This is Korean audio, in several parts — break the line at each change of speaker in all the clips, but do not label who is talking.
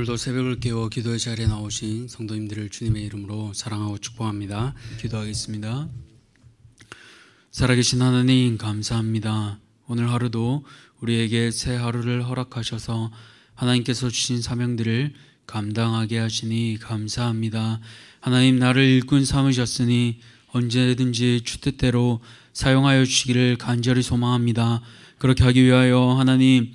오늘도 새벽을 깨워 기도의 자리에 나오신 성도님들을 주님의 이름으로 사랑하고 축복합니다. 기도하겠습니다. 살아계신 하나님 감사합니다. 오늘 하루도 우리에게 새 하루를 허락하셔서 하나님께서 주신 사명들을 감당하게 하시니 감사합니다. 하나님, 나를 일꾼 삼으셨으니 언제든지 주 뜻대로 사용하여 주시기를 간절히 소망합니다. 그렇게 하기 위하여 하나님,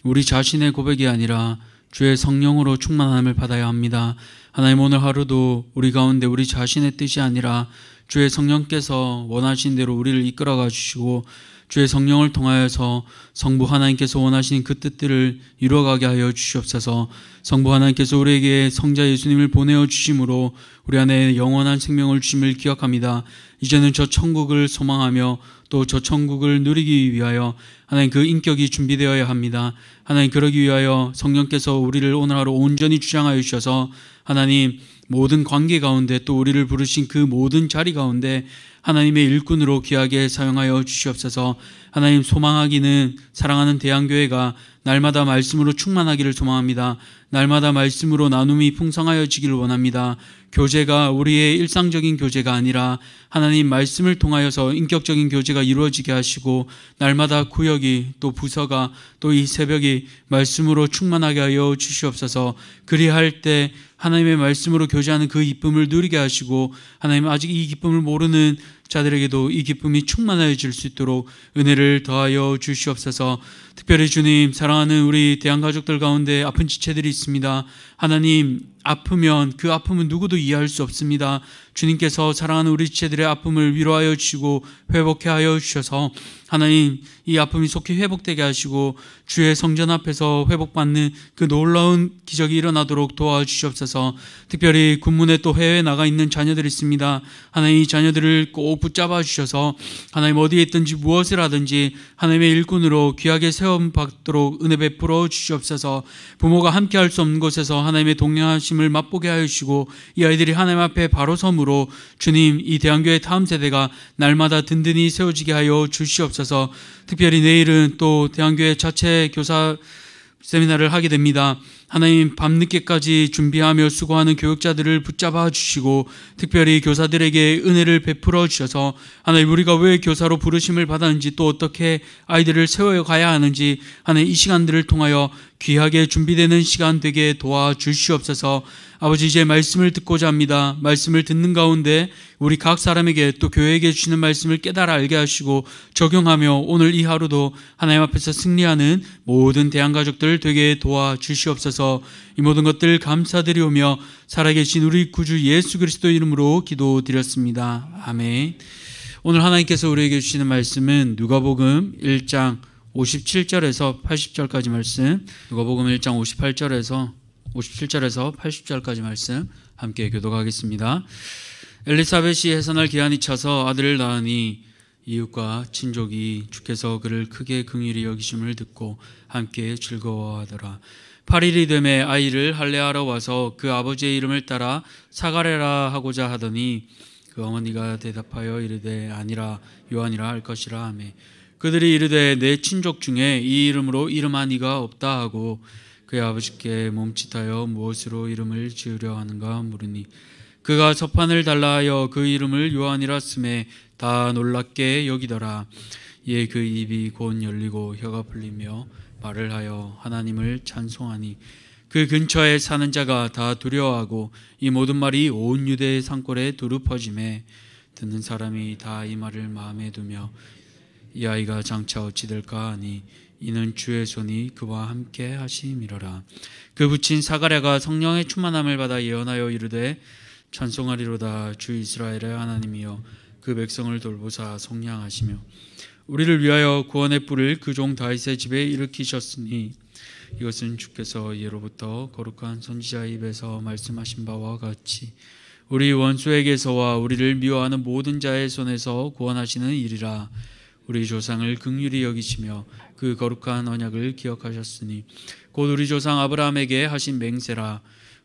우리 자신의 고백이 아니라 주의 성령으로 충만함을 받아야 합니다. 하나님, 오늘 하루도 우리 가운데 우리 자신의 뜻이 아니라 주의 성령께서 원하신 대로 우리를 이끌어가 주시고 주의 성령을 통하여서 성부 하나님께서 원하시는 그 뜻들을 이루어가게 하여 주시옵소서. 성부 하나님께서 우리에게 성자 예수님을 보내어 주심으로 우리 안에 영원한 생명을 주심을 기억합니다. 이제는 저 천국을 소망하며 또 저 천국을 누리기 위하여 하나님 그 인격이 준비되어야 합니다. 하나님, 그러기 위하여 성령께서 우리를 오늘 하루 온전히 주장하여 주셔서 하나님 모든 관계 가운데 또 우리를 부르신 그 모든 자리 가운데 하나님의 일꾼으로 귀하게 사용하여 주시옵소서. 하나님, 소망하기는 사랑하는 대한교회가 날마다 말씀으로 충만하기를 소망합니다. 날마다 말씀으로 나눔이 풍성하여지기를 원합니다. 교제가 우리의 일상적인 교제가 아니라 하나님 말씀을 통하여서 인격적인 교제가 이루어지게 하시고 날마다 구역이 또 부서가 또 이 새벽이 말씀으로 충만하게 하여 주시옵소서. 그리할 때 하나님의 말씀으로 교제하는 그 기쁨을 누리게 하시고 하나님, 아직 이 기쁨을 모르는 자들에게도 이 기쁨이 충만해질 수 있도록 은혜를 더하여 주시옵소서. 특별히 주님, 사랑하는 우리 대한가족들 가운데 아픈 지체들이 있습니다. 하나님, 아프면 그 아픔은 누구도 이해할 수 없습니다. 주님께서 사랑하는 우리 지체들의 아픔을 위로하여 주시고 회복해 하여 주셔서 하나님, 이 아픔이 속히 회복되게 하시고 주의 성전 앞에서 회복받는 그 놀라운 기적이 일어나도록 도와주시옵소서. 특별히 군문에 또 해외에 나가 있는 자녀들이 있습니다. 하나님, 이 자녀들을 꼭 붙잡아 주셔서 하나님 어디에 있든지 무엇을 하든지 하나님의 일꾼으로 귀하게 세움받도록 은혜 베풀어 주시옵소서. 부모가 함께 할 수 없는 곳에서 하나님의 동행하심을 맛보게 하여 주시고 이 아이들이 하나님 앞에 바로 섬으로 주님, 이 대한교회 다음 세대가 날마다 든든히 세워지게 하여 주시옵소서. 특별히 내일은 또 대한교회 자체 교사 세미나를 하게 됩니다. 하나님, 밤늦게까지 준비하며 수고하는 교육자들을 붙잡아 주시고 특별히 교사들에게 은혜를 베풀어 주셔서 하나님, 우리가 왜 교사로 부르심을 받았는지 또 어떻게 아이들을 세워가야 하는지 하나님, 이 시간들을 통하여 귀하게 준비되는 시간 되게 도와주시옵소서. 아버지, 이제 말씀을 듣고자 합니다. 말씀을 듣는 가운데 우리 각 사람에게 또 교회에게 주시는 말씀을 깨달아 알게 하시고 적용하며 오늘 이 하루도 하나님 앞에서 승리하는 모든 대한가족들 되게 도와주시옵소서. 이 모든 것들 감사드리오며 살아계신 우리 구주 예수 그리스도 이름으로 기도드렸습니다. 아멘. 오늘 하나님께서 우리에게 주시는 말씀은 누가복음 1장 57절에서 80절까지 말씀, 누가복음 1장 57절에서 80절까지 말씀 함께 교독하겠습니다. 엘리사벳이 해산할 기한이 차서 아들을 낳으니 이웃과 친족이 주께서 그를 크게 긍휼히 여기심을 듣고 함께 즐거워하더라. 8일이 되매 아이를 할례하러 와서 그 아버지의 이름을 따라 사가랴라 하고자 하더니 그 어머니가 대답하여 이르되 아니라 요한이라 할 것이라 하며 그들이 이르되 내 친족 중에 이 이름으로 이름한 이가 없다 하고 그의 아버지께 몸짓하여 무엇으로 이름을 지으려 하는가 물으니 그가 서판을 달라 하여 그 이름을 요한이라 쓰매 다 놀랍게 여기더라. 이에 그 입이 곧 열리고 혀가 풀리며 말을 하여 하나님을 찬송하니 그 근처에 사는 자가 다 두려워하고 이 모든 말이 온 유대의 산골에 두루 퍼지매 듣는 사람이 다 이 말을 마음에 두며 이 아이가 장차 어찌 될까 하니 이는 주의 손이 그와 함께 하심이로라. 그 붙인 사가랴가 성령의 충만함을 받아 예언하여 이르되 찬송하리로다. 주 이스라엘의 하나님이여 그 백성을 돌보사 속량하시며 우리를 위하여 구원의 뿔을 그 종 다윗의 집에 일으키셨으니 이것은 주께서 예로부터 거룩한 선지자의 입에서 말씀하신 바와 같이 우리 원수에게서와 우리를 미워하는 모든 자의 손에서 구원하시는 일이라. 우리 조상을 긍휼히 여기시며 그 거룩한 언약을 기억하셨으니 곧 우리 조상 아브라함에게 하신 맹세라.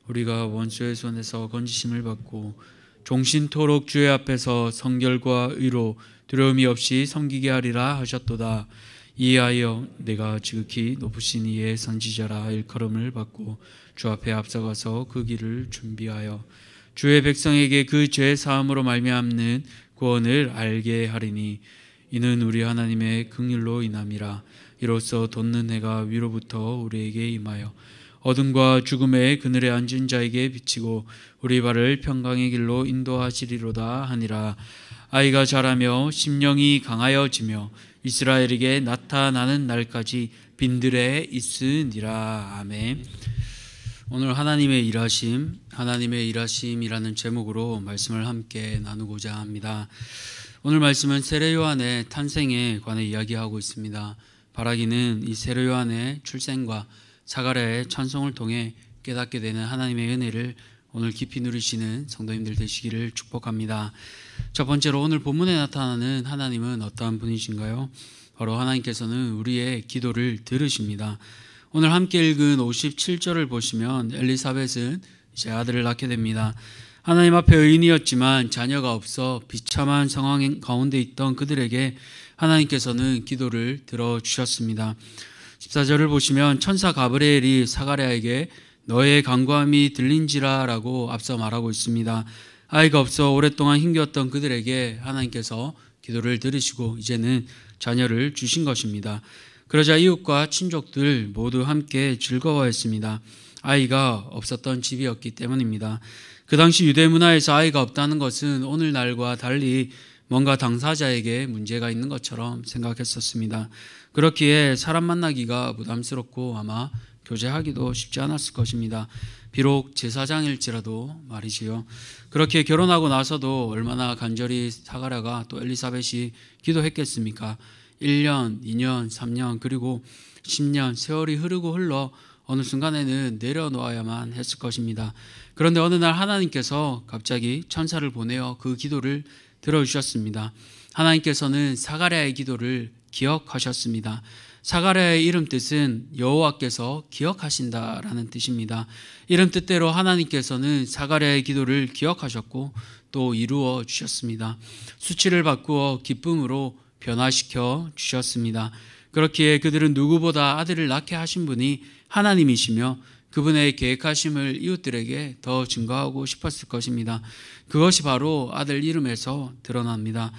우리가 원수의 손에서 건지심을 받고 종신토록 주의 앞에서 성결과 의로 두려움이 없이 섬기게 하리라 하셨도다. 이하여 내가 지극히 높으신 이의 선지자라 일컬음을 받고 주 앞에 앞서가서 그 길을 준비하여 주의 백성에게 그 죄 사함으로 말미암는 구원을 알게 하리니 이는 우리 하나님의 긍휼로 인함이라. 이로써 돋는 해가 위로부터 우리에게 임하여 어둠과 죽음의 그늘에 앉은 자에게 비치고 우리 발을 평강의 길로 인도하시리로다 하니라. 아이가 자라며 심령이 강하여지며 이스라엘에게 나타나는 날까지 빈들에 있으니라. 아멘. 오늘 하나님의 일하심이라는 제목으로 말씀을 함께 나누고자 합니다. 오늘 말씀은 세례 요한의 탄생에 관해 이야기하고 있습니다. 바라기는 이 세례 요한의 출생과 사가랴의 찬송을 통해 깨닫게 되는 하나님의 은혜를 오늘 깊이 누리시는 성도님들 되시기를 축복합니다. 첫 번째로 오늘 본문에 나타나는 하나님은 어떠한 분이신가요? 바로 하나님께서는 우리의 기도를 들으십니다. 오늘 함께 읽은 57절을 보시면 엘리사벳은 이제 아들을 낳게 됩니다. 하나님 앞에 의인이었지만 자녀가 없어 비참한 상황 가운데 있던 그들에게 하나님께서는 기도를 들어주셨습니다. 14절을 보시면 천사 가브리엘이 사가랴에게 너의 간구함이 들린지라 라고 앞서 말하고 있습니다. 아이가 없어 오랫동안 힘겨웠던 그들에게 하나님께서 기도를 들으시고 이제는 자녀를 주신 것입니다. 그러자 이웃과 친족들 모두 함께 즐거워했습니다. 아이가 없었던 집이었기 때문입니다. 그 당시 유대 문화에서 아이가 없다는 것은 오늘날과 달리 뭔가 당사자에게 문제가 있는 것처럼 생각했었습니다. 그렇기에 사람 만나기가 부담스럽고 아마 교제하기도 쉽지 않았을 것입니다. 비록 제사장일지라도 말이지요. 그렇게 결혼하고 나서도 얼마나 간절히 사가랴가 또 엘리사벳이 기도했겠습니까? 1년, 2년, 3년 그리고 10년 세월이 흐르고 흘러 어느 순간에는 내려놓아야만 했을 것입니다. 그런데 어느 날 하나님께서 갑자기 천사를 보내어 그 기도를 들어주셨습니다. 하나님께서는 사가랴의 기도를 기억하셨습니다. 사가랴의 이름 뜻은 여호와께서 기억하신다라는 뜻입니다. 이름 뜻대로 하나님께서는 사가랴의 기도를 기억하셨고 또 이루어 주셨습니다. 수치를 바꾸어 기쁨으로 변화시켜 주셨습니다. 그렇기에 그들은 누구보다 아들을 낳게 하신 분이 하나님이시며 그분의 계획하심을 이웃들에게 더 증거하고 싶었을 것입니다. 그것이 바로 아들 이름에서 드러납니다.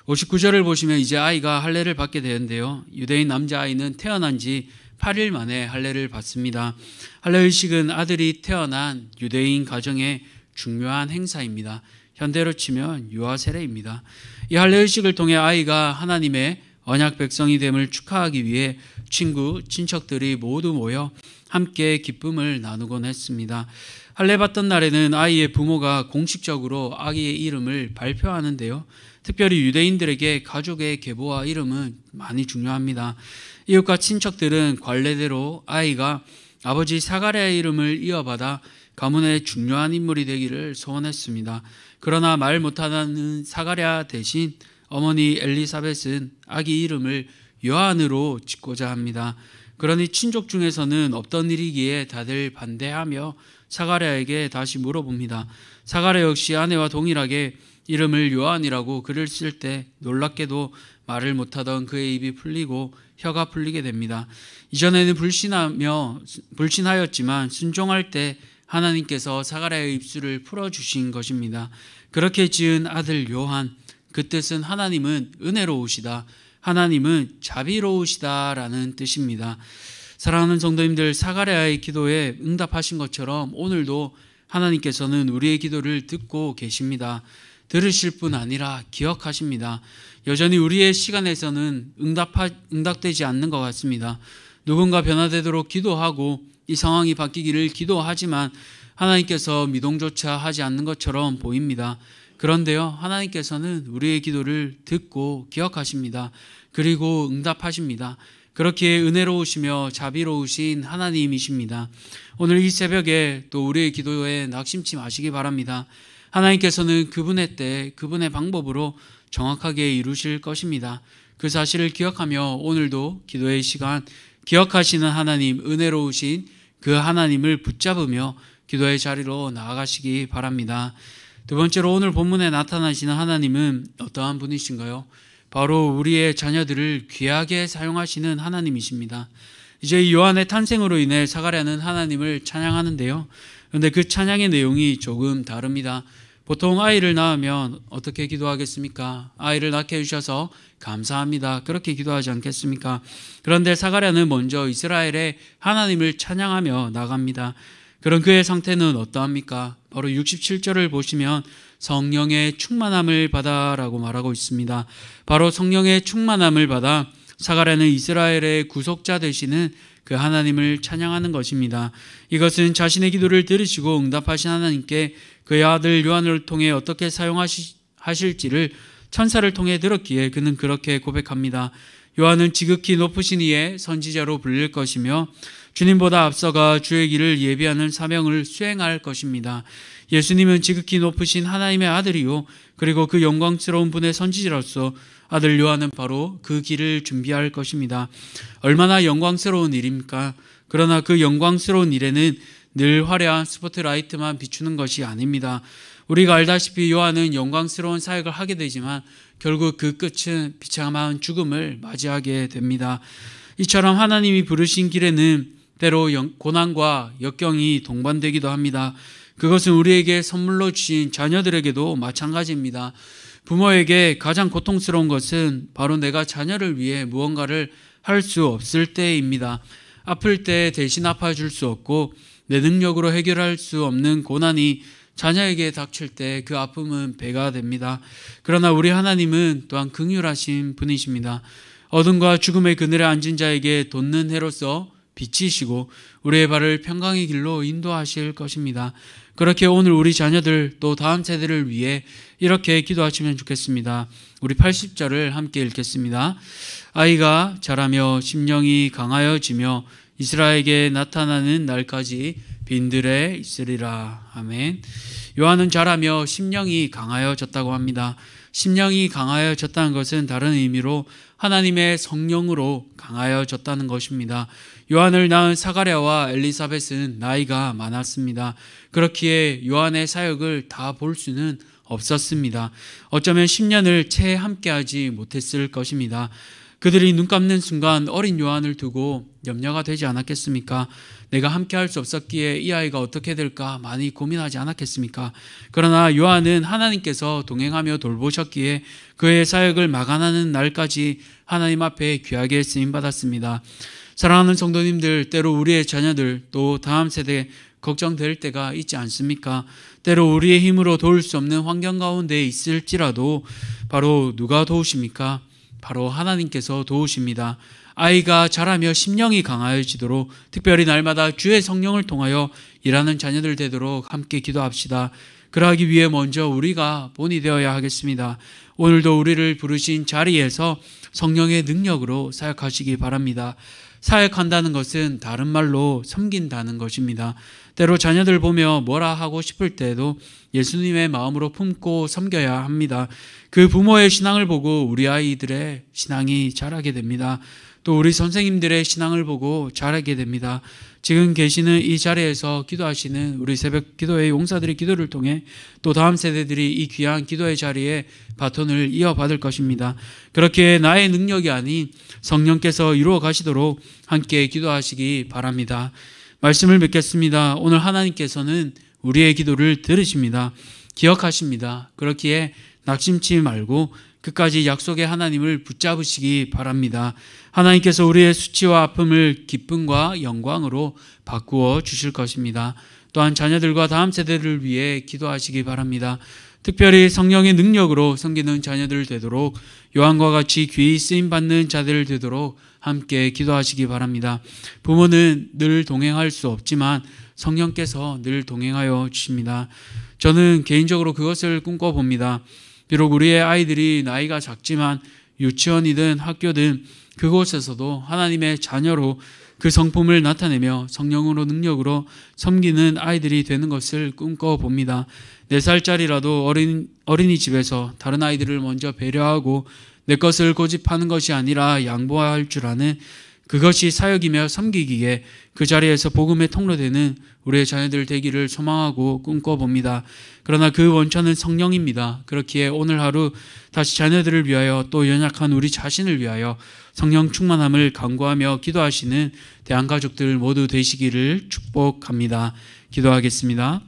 59절을 보시면 이제 아이가 할례를 받게 되는데요. 유대인 남자아이는 태어난 지 8일 만에 할례를 받습니다. 할례의식은 아들이 태어난 유대인 가정의 중요한 행사입니다. 현대로 치면 유아 세례입니다. 이 할례의식을 통해 아이가 하나님의 언약 백성이 됨을 축하하기 위해 친구, 친척들이 모두 모여 함께 기쁨을 나누곤 했습니다. 할례 받던 날에는 아이의 부모가 공식적으로 아기의 이름을 발표하는데요. 특별히 유대인들에게 가족의 계보와 이름은 많이 중요합니다. 이웃과 친척들은 관례대로 아이가 아버지 사가랴의 이름을 이어받아 가문의 중요한 인물이 되기를 소원했습니다. 그러나 말 못하는 사가랴 대신 어머니 엘리사벳은 아기 이름을 요한으로 짓고자 합니다. 그러니 친족 중에서는 없던 일이기에 다들 반대하며 사가랴에게 다시 물어봅니다. 사가랴 역시 아내와 동일하게 이름을 요한이라고 글을 쓸 때 놀랍게도 말을 못하던 그의 입이 풀리고 혀가 풀리게 됩니다. 이전에는 불신하였지만 순종할 때 하나님께서 사가랴의 입술을 풀어주신 것입니다. 그렇게 지은 아들 요한, 그 뜻은 하나님은 은혜로우시다, 하나님은 자비로우시다라는 뜻입니다. 사랑하는 성도님들, 사가랴의 기도에 응답하신 것처럼 오늘도 하나님께서는 우리의 기도를 듣고 계십니다. 들으실 뿐 아니라 기억하십니다. 여전히 우리의 시간에서는 응답되지 않는 것 같습니다. 누군가 변화되도록 기도하고 이 상황이 바뀌기를 기도하지만 하나님께서 미동조차 하지 않는 것처럼 보입니다. 그런데요, 하나님께서는 우리의 기도를 듣고 기억하십니다. 그리고 응답하십니다. 그렇게 은혜로우시며 자비로우신 하나님이십니다. 오늘 이 새벽에 또 우리의 기도에 낙심치 마시기 바랍니다. 하나님께서는 그분의 때, 그분의 방법으로 정확하게 이루실 것입니다. 그 사실을 기억하며 오늘도 기도의 시간, 기억하시는 하나님, 은혜로우신 그 하나님을 붙잡으며 기도의 자리로 나아가시기 바랍니다. 두 번째로 오늘 본문에 나타나시는 하나님은 어떠한 분이신가요? 바로 우리의 자녀들을 귀하게 사용하시는 하나님이십니다. 이제 요한의 탄생으로 인해 사가랴는 하나님을 찬양하는데요. 그런데 그 찬양의 내용이 조금 다릅니다. 보통 아이를 낳으면 어떻게 기도하겠습니까? 아이를 낳게 해주셔서 감사합니다. 그렇게 기도하지 않겠습니까? 그런데 사가랴는 먼저 이스라엘의 하나님을 찬양하며 나갑니다. 그런 그의 상태는 어떠합니까? 바로 67절을 보시면 성령의 충만함을 받아라고 말하고 있습니다. 바로 성령의 충만함을 받아 사가랴는 이스라엘의 구속자 되시는 그 하나님을 찬양하는 것입니다. 이것은 자신의 기도를 들으시고 응답하신 하나님께 그의 아들 요한을 통해 어떻게 사용하실지를 천사를 통해 들었기에 그는 그렇게 고백합니다. 요한은 지극히 높으신 이의 선지자로 불릴 것이며 주님보다 앞서가 주의 길을 예비하는 사명을 수행할 것입니다. 예수님은 지극히 높으신 하나님의 아들이요 그리고 그 영광스러운 분의 선지자로서 아들 요한은 바로 그 길을 준비할 것입니다. 얼마나 영광스러운 일입니까? 그러나 그 영광스러운 일에는 늘 화려한 스포트라이트만 비추는 것이 아닙니다. 우리가 알다시피 요한은 영광스러운 사역을 하게 되지만 결국 그 끝은 비참한 죽음을 맞이하게 됩니다. 이처럼 하나님이 부르신 길에는 때로 고난과 역경이 동반되기도 합니다. 그것은 우리에게 선물로 주신 자녀들에게도 마찬가지입니다. 부모에게 가장 고통스러운 것은 바로 내가 자녀를 위해 무언가를 할 수 없을 때입니다. 아플 때 대신 아파줄 수 없고 내 능력으로 해결할 수 없는 고난이 자녀에게 닥칠 때 그 아픔은 배가 됩니다. 그러나 우리 하나님은 또한 긍휼하신 분이십니다. 어둠과 죽음의 그늘에 앉은 자에게 돋는 해로서 비치시고 우리의 발을 평강의 길로 인도하실 것입니다. 그렇게 오늘 우리 자녀들 또 다음 세대를 위해 이렇게 기도하시면 좋겠습니다. 우리 80절을 함께 읽겠습니다. 아이가 자라며 심령이 강하여지며 이스라엘에게 나타나는 날까지 빈들에 있으리라. 아멘. 요한은 자라며 심령이 강하여졌다고 합니다. 심령이 강하여졌다는 것은 다른 의미로 하나님의 성령으로 강하여졌다는 것입니다. 요한을 낳은 사가랴와 엘리사벳은 나이가 많았습니다. 그렇기에 요한의 사역을 다 볼 수는 없었습니다. 어쩌면 10년을 채 함께하지 못했을 것입니다. 그들이 눈 감는 순간 어린 요한을 두고 염려가 되지 않았겠습니까? 내가 함께할 수 없었기에 이 아이가 어떻게 될까 많이 고민하지 않았겠습니까? 그러나 요한은 하나님께서 동행하며 돌보셨기에 그의 사역을 마감하는 날까지 하나님 앞에 귀하게 쓰임받았습니다. 사랑하는 성도님들, 때로 우리의 자녀들 또 다음 세대 걱정될 때가 있지 않습니까? 때로 우리의 힘으로 도울 수 없는 환경 가운데 있을지라도 바로 누가 도우십니까? 바로 하나님께서 도우십니다. 아이가 자라며 심령이 강하여지도록 특별히 날마다 주의 성령을 통하여 일하는 자녀들 되도록 함께 기도합시다. 그러하기 위해 먼저 우리가 본이 되어야 하겠습니다. 오늘도 우리를 부르신 자리에서 성령의 능력으로 사역하시기 바랍니다. 사역한다는 것은 다른 말로 섬긴다는 것입니다. 때로 자녀들 보며 뭐라 하고 싶을 때에도 예수님의 마음으로 품고 섬겨야 합니다. 그 부모의 신앙을 보고 우리 아이들의 신앙이 자라게 됩니다. 또 우리 선생님들의 신앙을 보고 자라게 됩니다. 지금 계시는 이 자리에서 기도하시는 우리 새벽 기도회 용사들의 기도를 통해 또 다음 세대들이 이 귀한 기도의 자리에 바톤을 이어받을 것입니다. 그렇게 나의 능력이 아닌 성령께서 이루어 가시도록 함께 기도하시기 바랍니다. 말씀을 맺겠습니다. 오늘 하나님께서는 우리의 기도를 들으십니다. 기억하십니다. 그렇기에 낙심치 말고 끝까지 약속의 하나님을 붙잡으시기 바랍니다. 하나님께서 우리의 수치와 아픔을 기쁨과 영광으로 바꾸어 주실 것입니다. 또한 자녀들과 다음 세대를 위해 기도하시기 바랍니다. 특별히 성령의 능력으로 섬기는 자녀들 되도록 요한과 같이 귀히 쓰임받는 자들 되도록 함께 기도하시기 바랍니다. 부모는 늘 동행할 수 없지만 성령께서 늘 동행하여 주십니다. 저는 개인적으로 그것을 꿈꿔봅니다. 비록 우리의 아이들이 나이가 작지만 유치원이든 학교든 그곳에서도 하나님의 자녀로 그 성품을 나타내며 성령으로 능력으로 섬기는 아이들이 되는 것을 꿈꿔봅니다. 4살짜리라도 어린이집에서 다른 아이들을 먼저 배려하고 내 것을 고집하는 것이 아니라 양보할 줄 아는 그것이 사역이며 섬기기에 그 자리에서 복음의 통로되는 우리의 자녀들 되기를 소망하고 꿈꿔봅니다. 그러나 그 원천은 성령입니다. 그렇기에 오늘 하루 다시 자녀들을 위하여 또 연약한 우리 자신을 위하여 성령 충만함을 간구하며 기도하시는 대한가족들 모두 되시기를 축복합니다. 기도하겠습니다.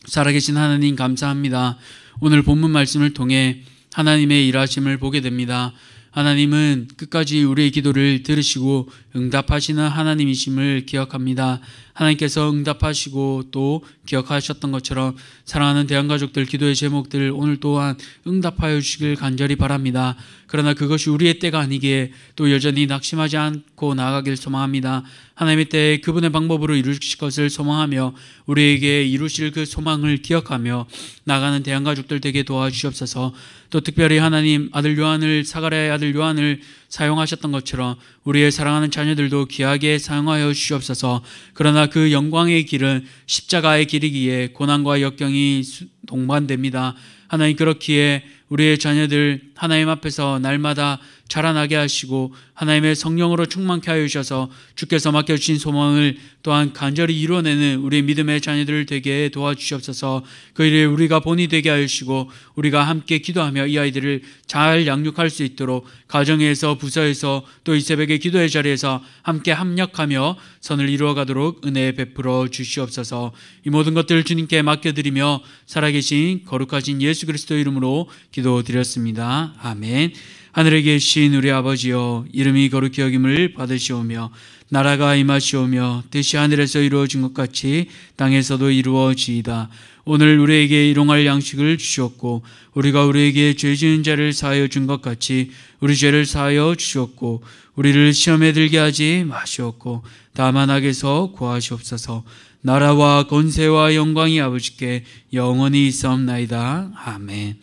살아계신 하나님 감사합니다. 오늘 본문 말씀을 통해 하나님의 일하심을 보게 됩니다. 하나님은 끝까지 우리의 기도를 들으시고 응답하시는 하나님이심을 기억합니다. 하나님께서 응답하시고 또 기억하셨던 것처럼 사랑하는 대한가족들 기도의 제목들 오늘 또한 응답하여 주시길 간절히 바랍니다. 그러나 그것이 우리의 때가 아니기에 또 여전히 낙심하지 않고 나아가길 소망합니다. 하나님의 때에 그분의 방법으로 이루실 것을 소망하며 우리에게 이루실 그 소망을 기억하며 나가는 대한가족들 되게 도와주시옵소서. 또 특별히 하나님 아들 요한을 사가랴의 아들 요한을 사용하셨던 것처럼 우리의 사랑하는 자녀들도 귀하게 사용하여 주시옵소서. 그러나 그 영광의 길은 십자가의 길이기에 고난과 역경이 동반됩니다. 하나님 그렇기에 우리의 자녀들 하나님 앞에서 날마다 자라나게 하시고 하나님의 성령으로 충만케 하여 주셔서 주께서 맡겨주신 소망을 또한 간절히 이루어내는 우리 믿음의 자녀들 되게 도와주시옵소서. 그 일에 우리가 본이 되게 하여 주시고 우리가 함께 기도하며 이 아이들을 잘 양육할 수 있도록 가정에서 부서에서 또 이 새벽의 기도의 자리에서 함께 합력하며 선을 이루어가도록 은혜 베풀어 주시옵소서. 이 모든 것들을 주님께 맡겨드리며 살아계신 거룩하신 예수 그리스도 이름으로 기도드렸습니다. 아멘. 하늘에 계신 우리 아버지여 이름이 거룩히 여김을 받으시오며 나라가 임하시오며 뜻이 하늘에서 이루어진 것 같이 땅에서도 이루어지이다. 오늘 우리에게 일용할 양식을 주셨고 우리가 우리에게 죄 지은 자를 사하여 준 것 같이 우리 죄를 사하여 주셨고 우리를 시험에 들게 하지 마시옵고 다만 악에서 구하시옵소서. 나라와 권세와 영광이 아버지께 영원히 있사옵나이다. 아멘.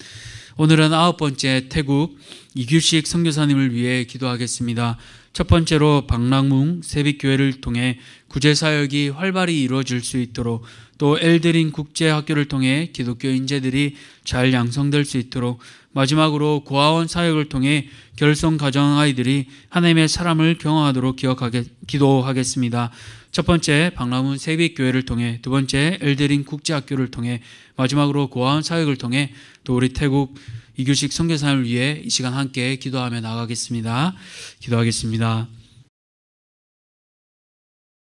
오늘은 9번째 태국 이규식 선교사님을 위해 기도하겠습니다. 첫 번째로 박랑뭉 세빛교회를 통해 구제사역이 활발히 이루어질 수 있도록 또 엘드린 국제학교를 통해 기독교 인재들이 잘 양성될 수 있도록 마지막으로 고아원 사역을 통해 결손 가정 아이들이 하나님의 사람을 경험하도록 기도하겠습니다. 첫 번째 박랑문 세빛교회를 통해 두 번째 엘드린 국제학교를 통해 마지막으로 고아원 사역을 통해 또 우리 태국 이규식 선교사를 위해 이 시간 함께 기도하며 나가겠습니다. 기도하겠습니다.